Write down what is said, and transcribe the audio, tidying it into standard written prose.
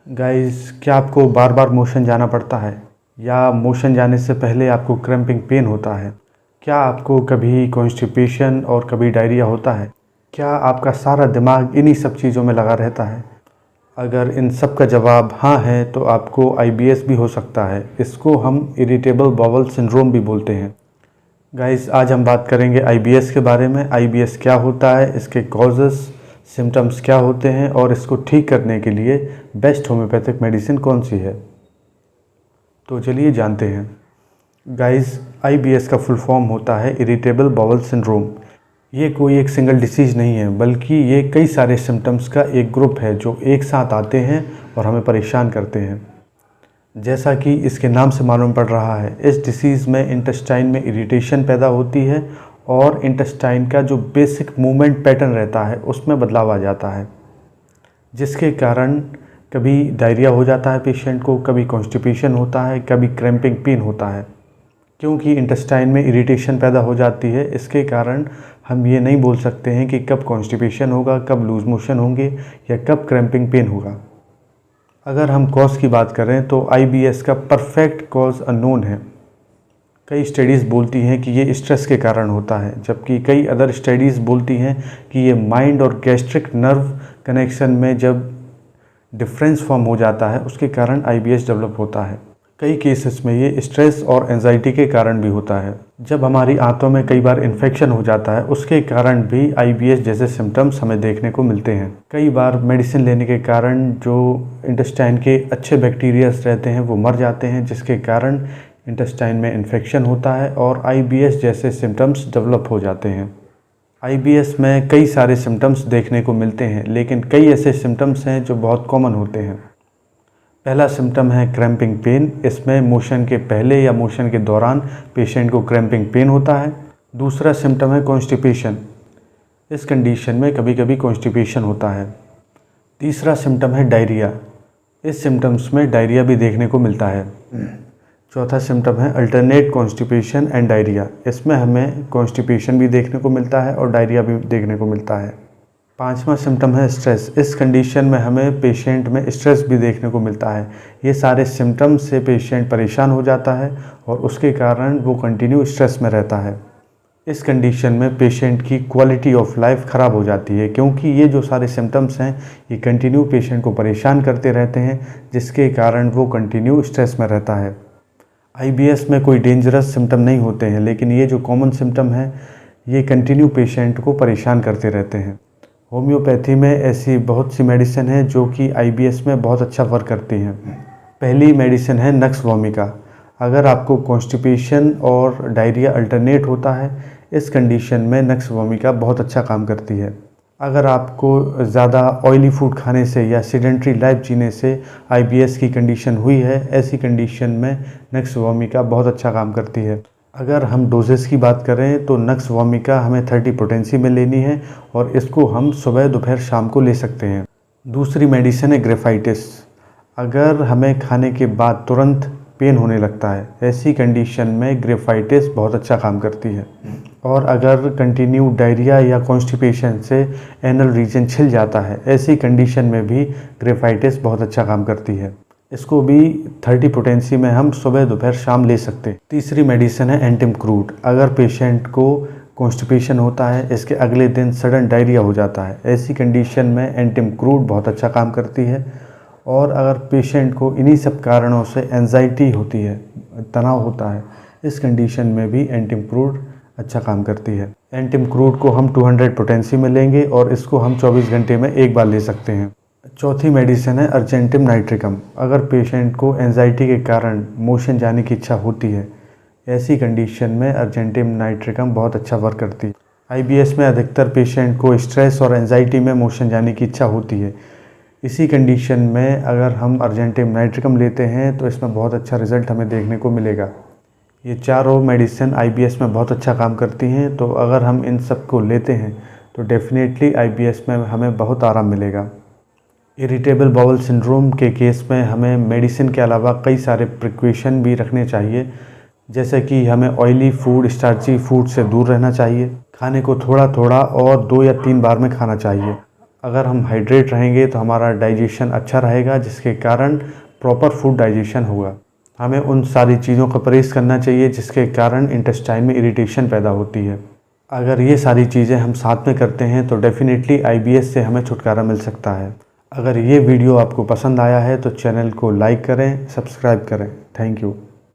Guys, क्या आपको बार बार motion जाना पड़ता है या मोशन जाने से पहले आपको क्रैम्पिंग पेन होता है? क्या आपको कभी कॉन्स्टिपेशन और कभी डायरिया होता है? क्या आपका सारा दिमाग इन्हीं सब चीज़ों में लगा रहता है? अगर इन सब का जवाब हाँ है तो आपको आईबीएस भी हो सकता है। इसको हम इरिटेबल बाउल सिंड्रोम भी बोलते हैं। गाइस, आज हम बात करेंगे आईबीएस के बारे में। आईबीएस क्या होता है, इसके कॉजेस, सिम्टम्स क्या होते हैं और इसको ठीक करने के लिए बेस्ट होम्योपैथिक मेडिसिन कौन सी है। तो चलिए जानते हैं। गाइस, आईबीएस का फुल फॉर्म होता है इरिटेबल बाउल सिंड्रोम। ये कोई एक सिंगल डिसीज़ नहीं है, बल्कि ये कई सारे सिम्टम्स का एक ग्रुप है जो एक साथ आते हैं और हमें परेशान करते हैं। जैसा कि इसके नाम से मालूम पड़ रहा है, इस डिसीज़ में इंटेस्टाइन में इरिटेशन पैदा होती है और इंटेस्टाइन का जो बेसिक मूवमेंट पैटर्न रहता है उसमें बदलाव आ जाता है, जिसके कारण कभी डायरिया हो जाता है पेशेंट को, कभी कॉन्स्टिपेशन होता है, कभी क्रैम्पिंग पेन होता है। क्योंकि इंटेस्टाइन में इरिटेशन पैदा हो जाती है, इसके कारण हम ये नहीं बोल सकते हैं कि कब कॉन्स्टिपेशन होगा, कब लूज मोशन होंगे या कब क्रैम्पिंग पेन होगा। अगर हम कॉज की बात करें तो आईबीएस का परफेक्ट कॉज अननोन है। कई स्टडीज़ बोलती हैं कि ये स्ट्रेस के कारण होता है, जबकि कई अदर स्टडीज़ बोलती हैं कि ये माइंड और गैस्ट्रिक नर्व कनेक्शन में जब डिफरेंस फॉर्म हो जाता है उसके कारण आईबीएस डेवलप होता है। कई केसेस में ये स्ट्रेस और एंजाइटी के कारण भी होता है। जब हमारी आंतों में कई बार इन्फेक्शन हो जाता है उसके कारण भी आईबीएस जैसे सिम्टम्स हमें देखने को मिलते हैं। कई बार मेडिसिन लेने के कारण जो इंटेस्टाइन के अच्छे बैक्टीरियाज रहते हैं वो मर जाते हैं, जिसके कारण इंटेस्टाइन में इन्फेक्शन होता है और आईबीएस जैसे सिम्टम्स डेवलप हो जाते हैं। आईबीएस में कई सारे सिम्टम्स देखने को मिलते हैं, लेकिन कई ऐसे सिम्टम्स हैं जो बहुत कॉमन होते हैं। पहला सिम्टम है क्रैम्पिंग पेन। इसमें मोशन के पहले या मोशन के दौरान पेशेंट को क्रैम्पिंग पेन होता है। दूसरा सिम्टम है कॉन्स्टिपेशन। इस कंडीशन में कभी कभी कॉन्स्टिपेशन होता है। तीसरा सिम्टम है डायरिया। इस सिम्टम्स में डायरिया भी देखने को मिलता है। चौथा सिम्टम है अल्टरनेट कॉन्स्टिपेशन एंड डायरिया। इसमें हमें कॉन्स्टिपेशन भी देखने को मिलता है और डायरिया भी देखने को मिलता है। पांचवा सिम्टम है स्ट्रेस। इस कंडीशन में हमें पेशेंट में स्ट्रेस भी देखने को मिलता है। ये सारे सिम्टम्स से पेशेंट परेशान हो जाता है और उसके कारण वो कंटिन्यू स्ट्रेस में रहता है। इस कंडीशन में पेशेंट की क्वालिटी ऑफ लाइफ ख़राब हो जाती है, क्योंकि ये जो सारे सिम्टम्स हैं ये कंटिन्यू पेशेंट को परेशान करते रहते हैं, जिसके कारण वो कंटिन्यू स्ट्रेस में रहता है। आईबीएस में कोई डेंजरस सिम्टम नहीं होते हैं, लेकिन ये जो कॉमन सिम्टम है ये कंटिन्यू पेशेंट को परेशान करते रहते हैं। होम्योपैथी में ऐसी बहुत सी मेडिसिन है जो कि आईबीएस में बहुत अच्छा वर्क करती हैं। पहली मेडिसिन है नक्स वोमिका। अगर आपको कॉन्स्टिपेशन और डायरिया अल्टरनेट होता है, इस कंडीशन में नक्स वोमिका बहुत अच्छा काम करती है। अगर आपको ज़्यादा ऑयली फूड खाने से या सीडेंट्री लाइफ जीने से आईबीएस की कंडीशन हुई है, ऐसी कंडीशन में नक्स वोमिका बहुत अच्छा काम करती है। अगर हम डोजेस की बात करें तो नक्स वोमिका हमें 30 पोटेंसी में लेनी है और इसको हम सुबह दोपहर शाम को ले सकते हैं। दूसरी मेडिसिन है ग्रेफाइटिस। अगर हमें खाने के बाद तुरंत पेन होने लगता है, ऐसी कंडीशन में ग्रेफाइटिस बहुत अच्छा काम करती है। और अगर कंटिन्यू डायरिया या कॉन्स्टिपेशन से एनल रीजन छिल जाता है, ऐसी कंडीशन में भी ग्रेफाइटिस बहुत अच्छा काम करती है। इसको भी 30 पोटेंसी में हम सुबह दोपहर शाम ले सकते हैं। तीसरी मेडिसिन है एंटिम क्रूड। अगर पेशेंट को कॉन्स्टिपेशन होता है, इसके अगले दिन सडन डायरिया हो जाता है, ऐसी कंडीशन में एंटिम क्रूड बहुत अच्छा काम करती है। और अगर पेशेंट को इन्हीं सब कारणों से एंजाइटी होती है, तनाव होता है, इस कंडीशन में भी एंटिम क्रूड अच्छा काम करती है। एंटिम क्रूड को हम 200 पोटेंसी में लेंगे और इसको हम 24 घंटे में एक बार ले सकते हैं। चौथी मेडिसिन है अर्जेंटिम नाइट्रिकम। अगर पेशेंट को एंजाइटी के कारण मोशन जाने की इच्छा होती है, ऐसी कंडीशन में अर्जेंटिम नाइट्रिकम बहुत अच्छा वर्क करती है। आईबीएस में अधिकतर पेशेंट को स्ट्रेस और एंजाइटी में मोशन जाने की इच्छा होती है। इसी कंडीशन में अगर हम अर्जेंटिम नाइट्रिकम लेते हैं तो इसमें बहुत अच्छा रिजल्ट हमें देखने को मिलेगा। ये चारों मेडिसिन आईबीएस में बहुत अच्छा काम करती हैं, तो अगर हम इन सब को लेते हैं तो डेफिनेटली आईबीएस में हमें बहुत आराम मिलेगा। इरिटेबल बाउल सिंड्रोम के केस में हमें मेडिसिन के अलावा कई सारे प्रिकॉशन भी रखने चाहिए, जैसे कि हमें ऑयली फूड, स्टार्ची फूड से दूर रहना चाहिए। खाने को थोड़ा थोड़ा और 2 या 3 बार में खाना चाहिए। अगर हम हाइड्रेट रहेंगे तो हमारा डाइजेशन अच्छा रहेगा, जिसके कारण प्रॉपर फूड डाइजेशन होगा। हमें उन सारी चीज़ों का परहेज़ करना चाहिए जिसके कारण इंटेस्टाइन में इरिटेशन पैदा होती है। अगर ये सारी चीज़ें हम साथ में करते हैं तो डेफ़िनेटली IBS से हमें छुटकारा मिल सकता है। अगर ये वीडियो आपको पसंद आया है तो चैनल को लाइक करें, सब्सक्राइब करें। Thank you.